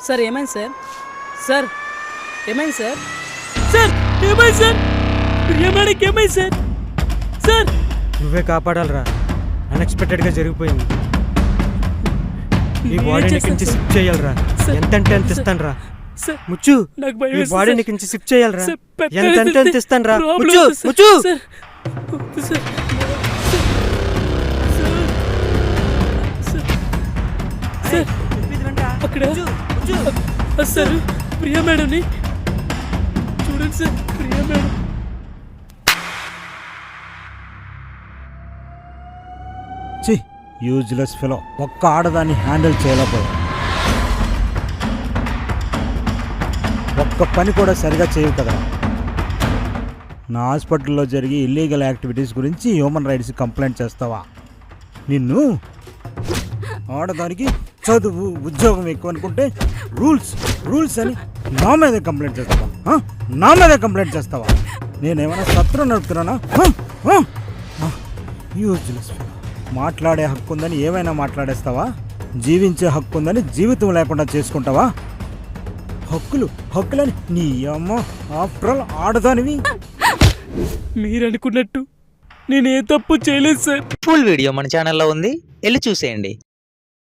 Sir ఏమైంది sir? Sir ఏమైంది sir? Sir ఏమైంది సార్? ప్రియమాడికి ఏమైంది సార్? సార్ నువ్వే కాపాడాలరా, అన్ఎక్స్పెక్టెడ్గా జరిగిపోయింది. ఈ బాడీని నుంచి షిఫ్ట్ చేయాలరా. ఎంతంటే అంత ఇస్తాను రా ముచ్చు. ఈ బాడీని నుంచి షిఫ్ట్ చేయాలరా. ఎంతంటే అంత ఇస్తాను రా ముచ్చు. ముచ్చు అక్కడ సార్ ప్రియా మేడంని చూడండి sir. Priya madam useless fellow. ఒక్క ఆడదాన్ని హ్యాండిల్ చేయలేకపోయా. ఒక్క పని కూడా సరిగా చేయవు కదా. నా హాస్పిటల్లో జరిగే ఇల్లీగల్ యాక్టివిటీస్ గురించి హ్యూమన్ రైట్స్ కంప్లైంట్ చేస్తావా? నిన్ను ఆడదానికి చదువు ఉద్యోగం ఎక్కువ అనుకుంటే రూల్స్ అని నా మీదే కంప్లైంట్ చేస్తావా? నా మీదే కంప్లైంట్ చేస్తావా? నేనేమైనా సత్రం నడుపుతున్నానా? Useless fellow. మాట్లాడే హక్కు ఉందని ఏమైనా మాట్లాడేస్తావా? జీవించే హక్కు ఉందని జీవితం లేకుండా చేసుకుంటావా? హక్కులని నీ అమ్మ. ఆఫ్టర్ ఆల్ ఆడదానివి. మీరు అనుకున్నట్టు నేనే తప్పు చేయలేదు సార్. ఫుల్ వీడియో మన ఛానల్లో ఉంది, వెళ్ళి చూసేయండి.